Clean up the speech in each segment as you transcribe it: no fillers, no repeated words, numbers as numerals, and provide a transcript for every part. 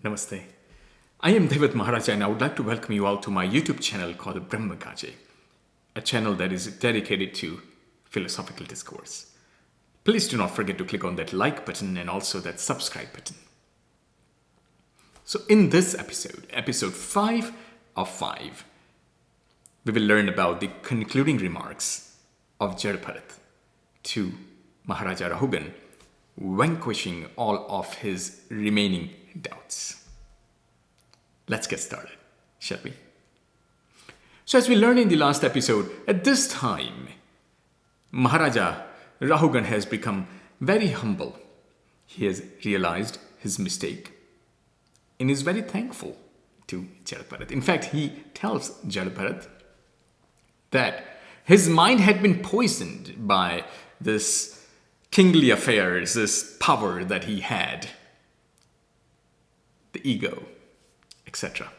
Namaste. I am Devat Maharaja and I would like to welcome you all to my YouTube channel called Brahma Gaje, a channel that is dedicated to philosophical discourse. Please do not forget to click on that like button and also that subscribe button. So in this episode 5 of 5, we will learn about the concluding remarks of Jada Bharat to Maharaja Rahugan, vanquishing all of his remaining doubts. Let's get started, shall we? So as we learned in the last episode, at this time, Maharaja Rahugan has become very humble. He has realized his mistake and is very thankful to Jada Bharat. In fact, he tells Jada Bharat that his mind had been poisoned by this kingly affairs, this power that he had, the ego, etc.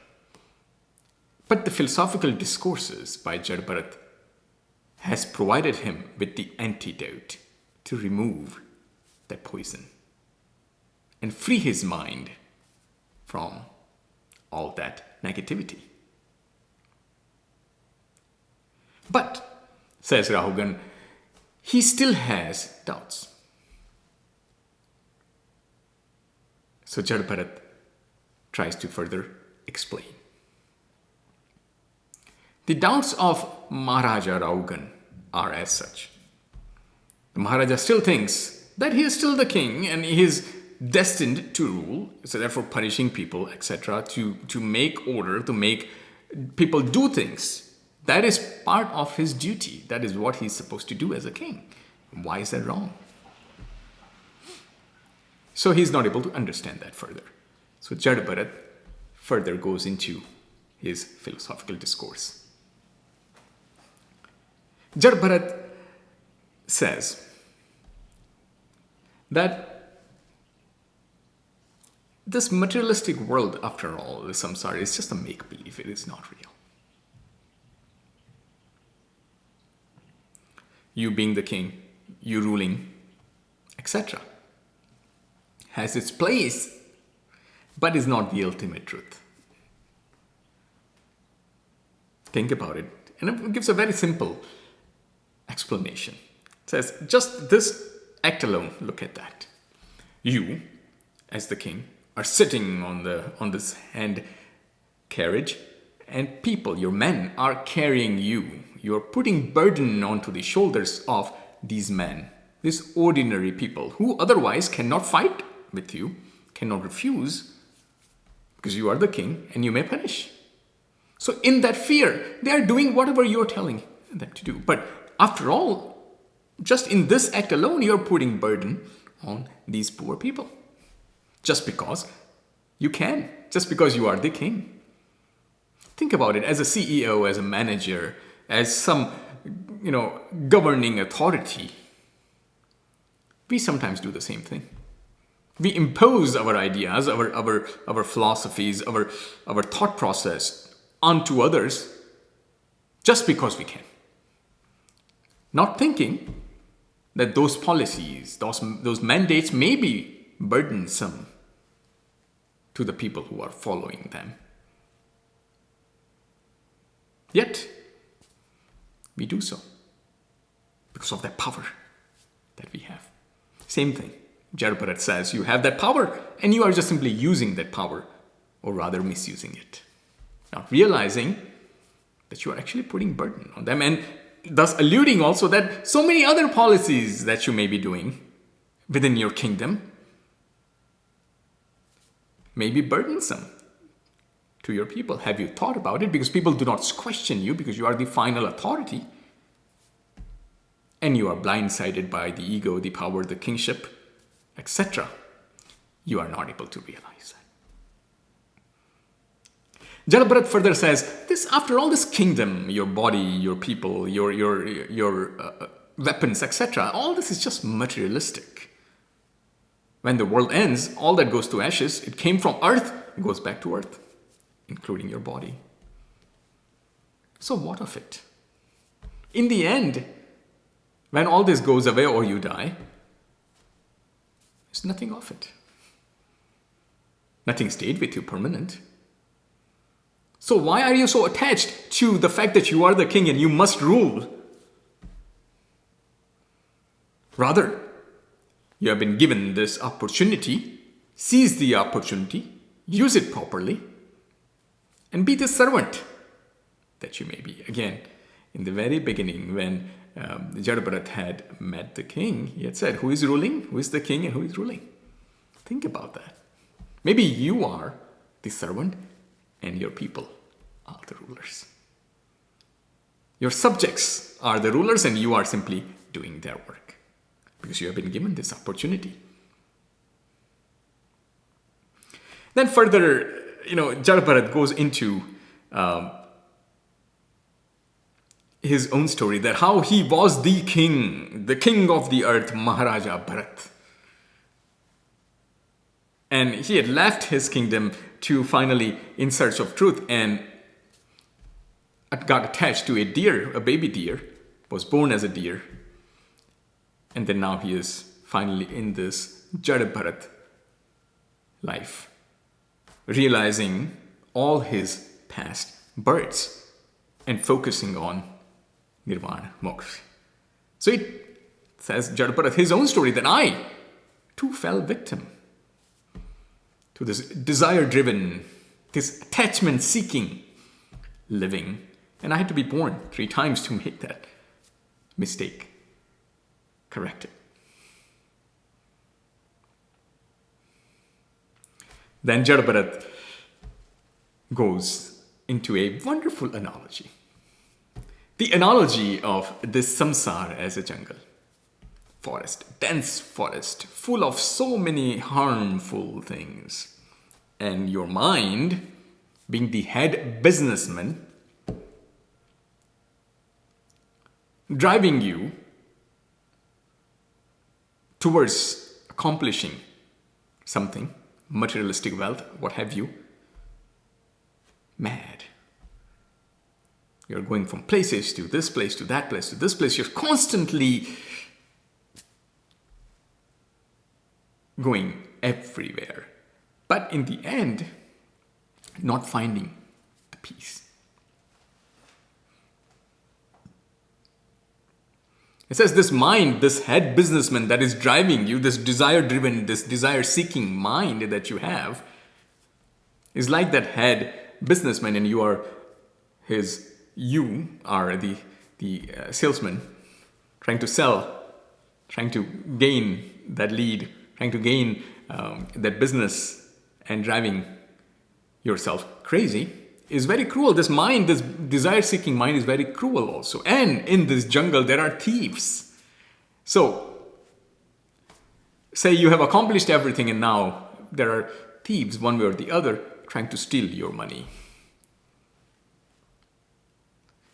But the philosophical discourses by Jada Bharat has provided him with the antidote to remove that poison and free his mind from all that negativity. But, says Rahugan, he still has doubts. So Jada Bharat tries to further explain. The doubts of Maharaja Rahugan are as such. The Maharaja still thinks that he is still the king and he is destined to rule, so therefore punishing people, etc., to make order, to make people do things. That is part of his duty. That is what he's supposed to do as a king. Why is that wrong? So he's not able to understand that further. So Jada Bharat further goes into his philosophical discourse. Jada Bharat says that this materialistic world, after all, the samsara, is just a make-believe. It is not real. You being the king, you ruling, etc., has its place, but is not the ultimate truth. Think about it. And it gives a very simple explanation. It says, just this act alone, look at that. You, as the king, are sitting on this hand carriage, and people, your men, are carrying you. You're putting burden onto the shoulders of these men, these ordinary people who otherwise cannot fight with you, cannot refuse, because you are the king and you may punish. So in that fear, they are doing whatever you're telling them to do. But after all, just in this act alone, you're putting burden on these poor people. Just because you can, just because you are the king. Think about it, as a CEO, as a manager, as some, governing authority, we sometimes do the same thing. We impose our ideas, our philosophies, our thought process onto others just because we can. Not thinking that those policies, those mandates may be burdensome to the people who are following them. Yet, we do so because of that power that we have. Same thing. Jada Bharat says you have that power and you are just simply using that power, or rather misusing it. Not realizing that you are actually putting burden on them, and thus alluding also that so many other policies that you may be doing within your kingdom may be burdensome to your people. Have you thought about it? Because people do not question you because you are the final authority. And you are blindsided by the ego, the power, the kingship, etc. You are not able to realize that. Jada Bharat further says, after all, this kingdom, your body, your people, your weapons, etc., all this is just materialistic. When the world ends, all that goes to ashes. It came from earth, it goes back to earth, including your body. So what of it? In the end, when all this goes away or you die, there's nothing of it. Nothing stayed with you permanent. So why are you so attached to the fact that you are the king and you must rule? Rather, you have been given this opportunity. Seize the opportunity, use it properly, and be the servant that you may be. Again, in the very beginning, when Jada Bharat had met the king, he had said, who is ruling? Who is the king and who is ruling? Think about that. Maybe you are the servant and your people are the rulers. Your subjects are the rulers and you are simply doing their work because you have been given this opportunity. Then further, Jada Bharat goes into his own story, that how he was the king of the earth, Maharaja Bharat. And he had left his kingdom to finally in search of truth and got attached to a deer, a baby deer, was born as a deer. And then now he is finally in this Jada Bharat life, realizing all his past births and focusing on Nirvana, Moksha. So it says, Jada Bharat, his own story, that I too fell victim to this desire-driven, this attachment-seeking living. And I had to be born 3 times to make that mistake corrected. Then Jada Bharat goes into a wonderful analogy. The analogy of this samsara as a jungle. Forest, dense forest, full of so many harmful things. And your mind, being the head businessman, driving you towards accomplishing something, materialistic wealth, what have you, mad. You're going from places to this place, to that place, to this place. You're constantly going everywhere. But in the end, not finding the peace. It says this mind, this head businessman that is driving you, this desire-driven, this desire-seeking mind that you have, is like that head businessman, and you are the salesman trying to sell, trying to gain that lead, trying to gain that business, and driving yourself crazy is very cruel. This mind, this desire-seeking mind is very cruel also. And in this jungle, there are thieves. So, say you have accomplished everything and now there are thieves, one way or the other, trying to steal your money.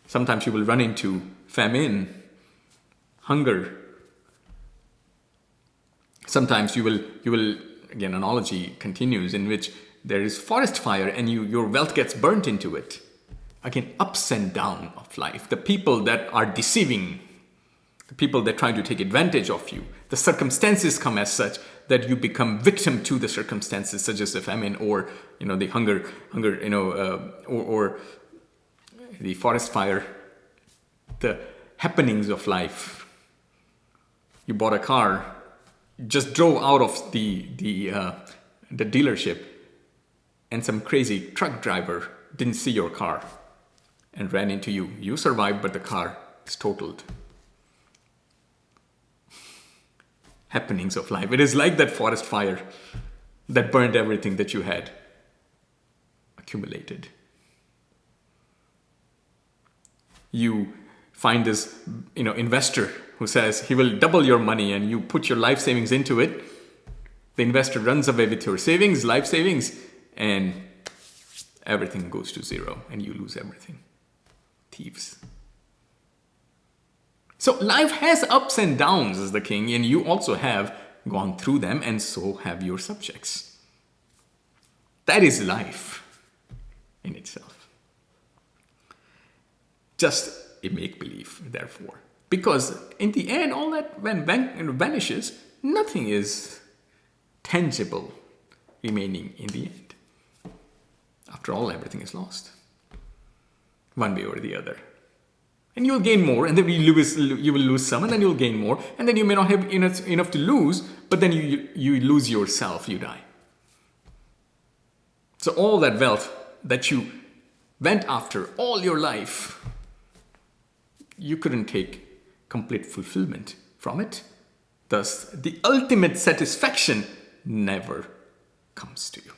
Sometimes you will run into famine, hunger. Sometimes you will, again, analogy continues in which there is forest fire and your wealth gets burnt into it. Again, ups and downs of life. The people that are deceiving, the people that try to take advantage of you, the circumstances come as such that you become victim to the circumstances, such as the famine or the hunger, or the forest fire, the happenings of life. You bought a car, just drove out of the dealership, and some crazy truck driver didn't see your car and ran into you. You survived, but the car is totaled. Happenings of life. It is like that forest fire that burned everything that you had accumulated. You find this, investor who says he will double your money, and you put your life savings into it. The investor runs away with your savings, life savings, and everything goes to zero and you lose everything. Thieves. So life has ups and downs as the king, and you also have gone through them, and so have your subjects. That is life in itself. Just a make-believe, therefore. Because in the end, all that when vanishes, nothing is tangible remaining in the end. After all, everything is lost, one way or the other. And you'll gain more, and then you will lose some, and then you'll gain more, and then you may not have enough to lose, but then you lose yourself, you die. So all that wealth that you went after all your life, you couldn't take complete fulfillment from it. Thus, the ultimate satisfaction never comes to you.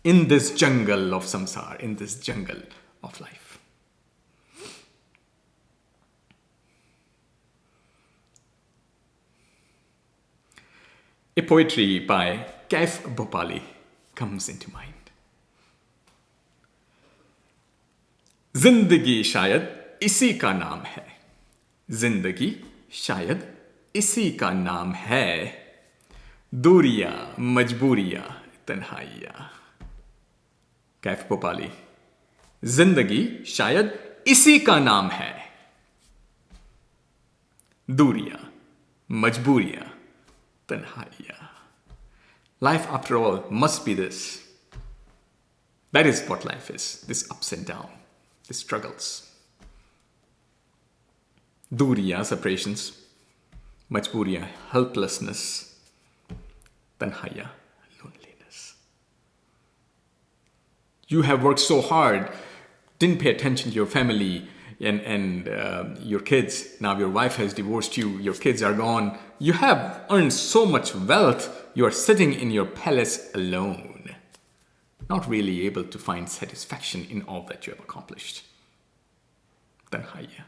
In this jungle of samsara, in this jungle of life. A poetry by Kaif Bhopali comes into mind. जिंदगी शायद इसी का नाम है, जिंदगी शायद इसी का नाम है, दूरियां मजबूरियां तन्हाइयां. कैफ भोपाली. जिंदगी शायद इसी का नाम है, दूरियां मजबूरियां तन्हाइयां. Life, after all, must be this. That is what life is, this ups and downs, these struggles. Duriya, separations. Majburiya, helplessness. Tanhaya, loneliness. You have worked so hard, didn't pay attention to your family and your kids. Now your wife has divorced you, your kids are gone. You have earned so much wealth, you are sitting in your palace alone, not really able to find satisfaction in all that you have accomplished. Tanhaya.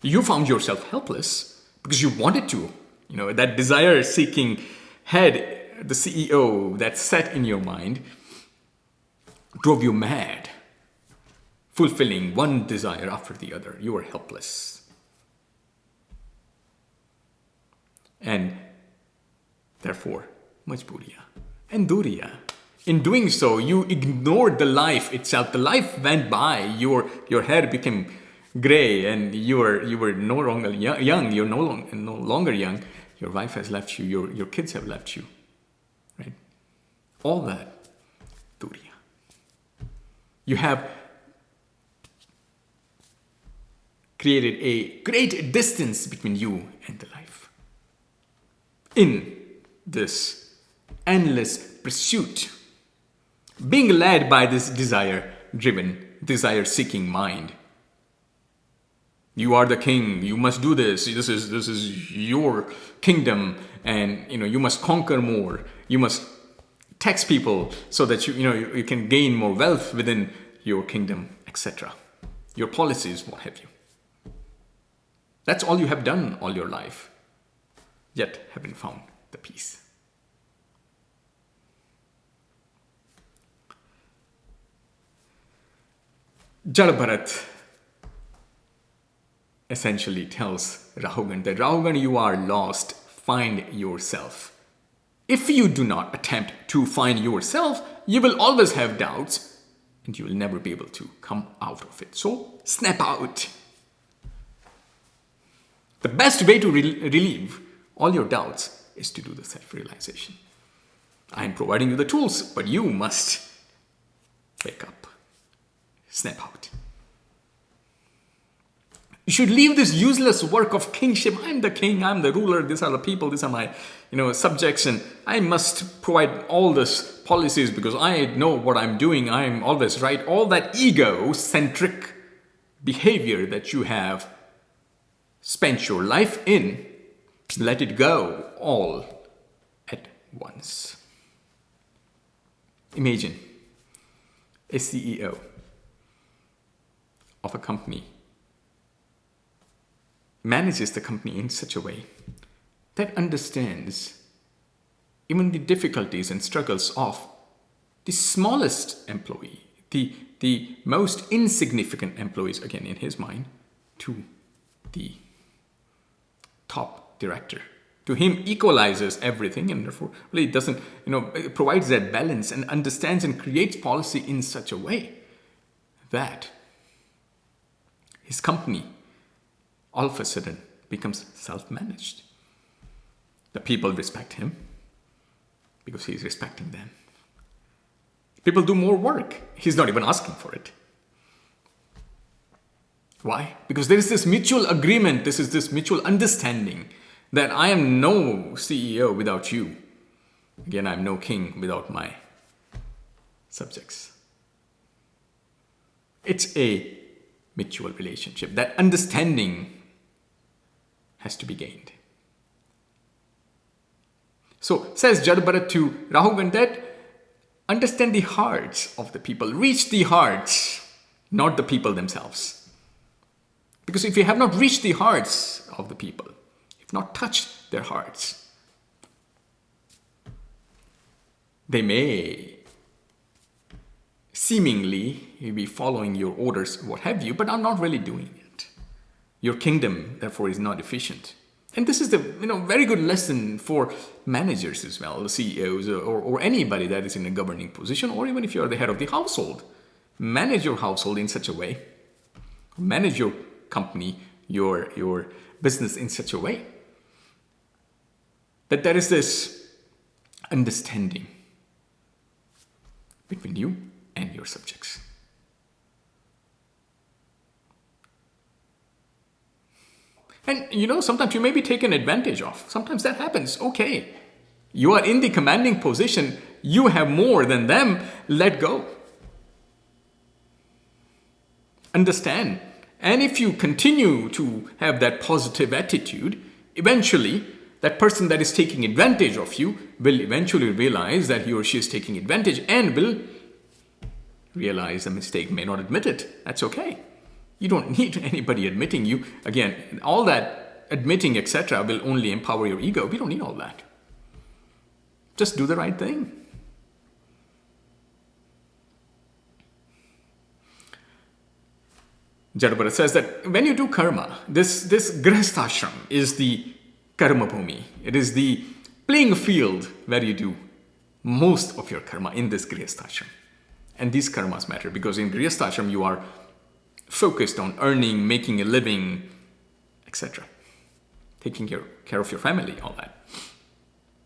You found yourself helpless because you wanted to. You know, that desire-seeking head, the CEO that sat in your mind, drove you mad, fulfilling one desire after the other. You were helpless. And therefore, majburiya and duriya. In doing so, you ignored the life itself. The life went by. Your hair became gray, and you were no longer young. You're no longer young. Your wife has left you. Your kids have left you. Right? All that, duriya. You have created a great distance between you and the life. In this endless pursuit, being led by this desire-driven, desire-seeking mind. You are the king. You must do this. This is your kingdom, and you must conquer more. You must tax people so that you can gain more wealth within your kingdom, etc. Your policies, what have you. That's all you have done all your life, yet haven't found the peace. Jada Bharat essentially tells Rahugan that, Rahugan, you are lost, find yourself. If you do not attempt to find yourself, you will always have doubts and you will never be able to come out of it. So snap out. The best way to relieve all your doubts is to do the self-realization. I am providing you the tools, but you must wake up. Snap out. You should leave this useless work of kingship. I'm the king, I'm the ruler, these are the people, these are my subjects, and I must provide all these policies because I know what I'm doing, I'm always right. All that ego-centric behavior that you have spent your life in, let it go all at once. Imagine a CEO of a company manages the company in such a way that understands even the difficulties and struggles of the smallest employee, the most insignificant employees, again in his mind, to the top director. To him, equalizes everything, and therefore really doesn't, it provides that balance and understands and creates policy in such a way that his company all of a sudden becomes self-managed. The people respect him because he's respecting them. People do more work. He's not even asking for it. Why? Because there is this mutual agreement, this mutual understanding that I am no CEO without you. Again, I'm no king without my subjects. It's a mutual relationship. That understanding has to be gained. So, says Jada Bharat to Rahugan that understand the hearts of the people. Reach the hearts, not the people themselves. Because if you have not reached the hearts of the people, if not touched their hearts, they may seemingly be following your orders, what have you, but are not really doing it. Your kingdom, therefore, is not efficient. And this is the very good lesson for managers as well, CEOs, or anybody that is in a governing position, or even if you are the head of the household. Manage your household in such a way. Manage your company, your business in such a way that there is this understanding between you and your subjects. And sometimes you may be taken advantage of. Sometimes that happens. Okay. You are in the commanding position. You have more than them. Let go. Understand. And if you continue to have that positive attitude, eventually that person that is taking advantage of you will eventually realize that he or she is taking advantage and will realize the mistake, may not admit it. That's okay. You don't need anybody admitting you. Again, all that admitting, etc., will only empower your ego. We don't need all that. Just do the right thing. Jada Bharat says that when you do karma, this grihasthashram is the karma bhumi. It is the playing field where you do most of your karma in this grihasthashram. And these karmas matter because in grihasthashram you are focused on earning, making a living, etc. Taking care of your family, all that.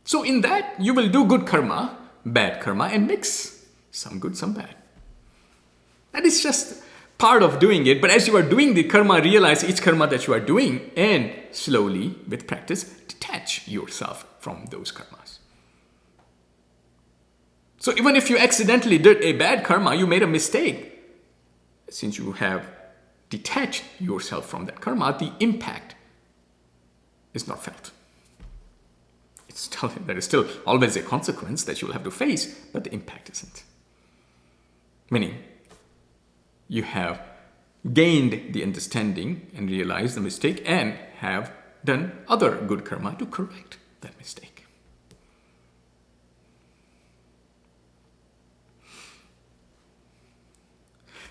So in that, you will do good karma, bad karma, and mix. Some good, some bad. That is just part of doing it. But as you are doing the karma, realize each karma that you are doing and slowly, with practice, detach yourself from those karmas. So even if you accidentally did a bad karma, you made a mistake. Since you have detached yourself from that karma, the impact is not felt. There is still always a consequence that you will have to face, but the impact isn't. Meaning, you have gained the understanding and realized the mistake and have done other good karma to correct that mistake.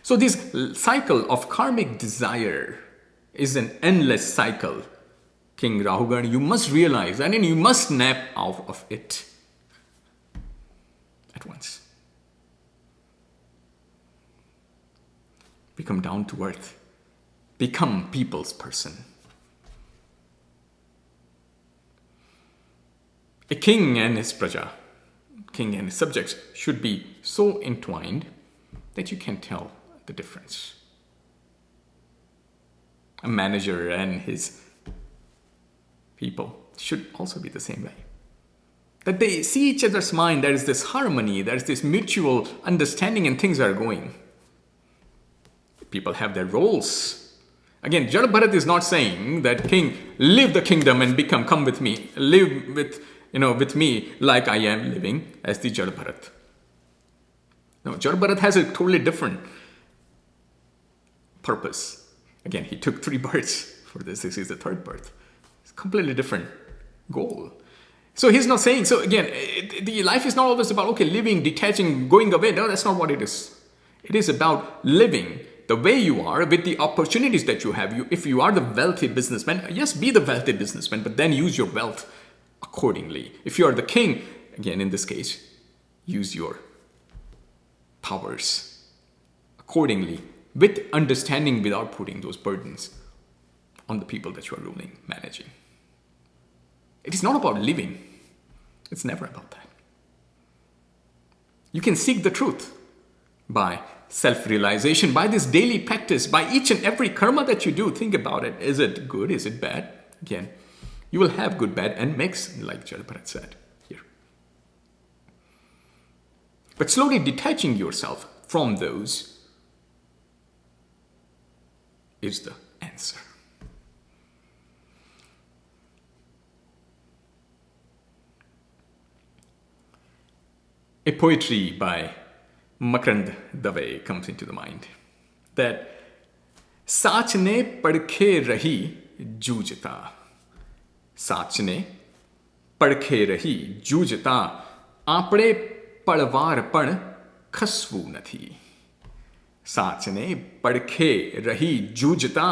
So this cycle of karmic desire is an endless cycle. King Rahugan, you must realize and then you must snap out of it at once. Become down to earth. Become people's person. A king and his praja, king and his subjects should be so entwined that you can tell the difference. A manager and his people should also be the same way. That they see each other's mind, there is this harmony, there is this mutual understanding and things are going. People have their roles. Again, Jada Bharat is not saying that king, leave the kingdom and come with me, live with me like I am living as the Jada Bharat. No, Jada Bharat has a totally different purpose. Again, he took 3 births for this. This is the 3rd birth. It's a completely different goal. So he's not saying, so again, the life is not always about, okay, living, detaching, going away. No, that's not what it is. It is about living the way you are with the opportunities that you have. If you are the wealthy businessman, yes, be the wealthy businessman, but then use your wealth accordingly. If you are the king, again, in this case, use your powers accordingly with understanding without putting those burdens on the people that you are ruling, managing. It is not about living. It's never about that. You can seek the truth by self-realization, by this daily practice, by each and every karma that you do. Think about it. Is it good? Is it bad? Again, you will have good, bad, and mix, like Jada Bharat said here. But slowly detaching yourself from those is the answer. A poetry by Gaje comes into the mind that साच ने पड़खे रही जूझता, साच ने पड़खे रही जूझता, आपणे पड़वारपण खसवू નથી. સાચને પડખે રહી જૂજતા,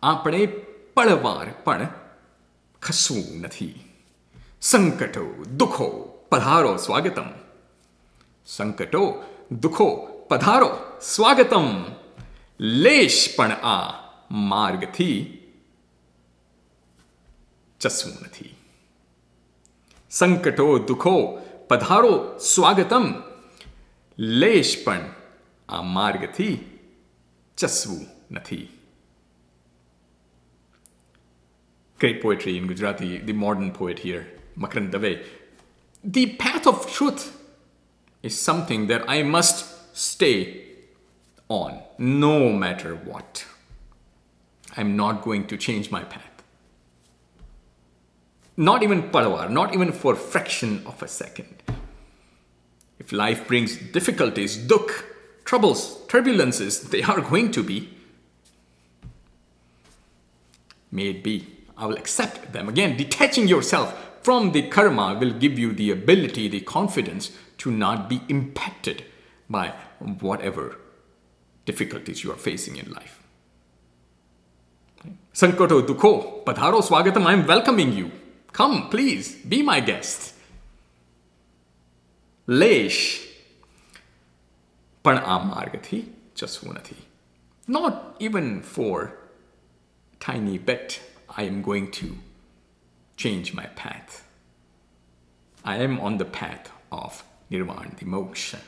આપણે પળવાર પણ ખસવું નથી. સંકટો દુઃખો પધારો સ્વાગતમ, સંકટો દુઃખો પધારો સ્વાગતમ, લેશ પણ આ માર્ગથી ચસવું નથી. સંકટો દુઃખો પધારો સ્વાગતમ, લેશ પણ આ માર્ગથી ચસવું નથી. Great poetry in Gujarati, the modern poet here, Gaje. The path of truth is something that I must stay on, no matter what. I'm not going to change my path. Not even palwar, not even for fraction of a second. If life brings difficulties, dukh, troubles, turbulences, they are going to be. May it be. I will accept them. Again, detaching yourself from the karma will give you the ability, the confidence to not be impacted by whatever difficulties you are facing in life. Sankato dukho padharo swagatam. I am welcoming you. Come, please, be my guest. Lesh પણ આ માર્ગથી ચસવું નથી. Not even for tiny bit I am going to change my path. I am on the path of nirvana, the moksha,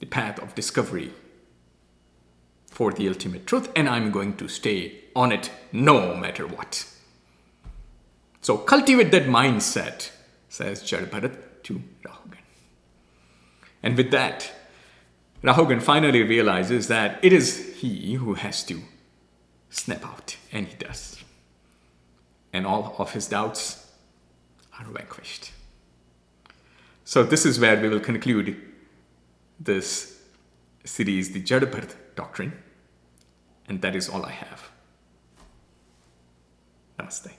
the path of discovery for the ultimate truth, and I'm going to stay on it no matter what. So cultivate that mindset, says Jada Bharat to Rahugan. And with that, Rahugan finally realizes that it is he who has to snap out, and he does. And all of his doubts are vanquished. So this is where we will conclude this series, the Jada Bharat Doctrine. And that is all I have. Namaste.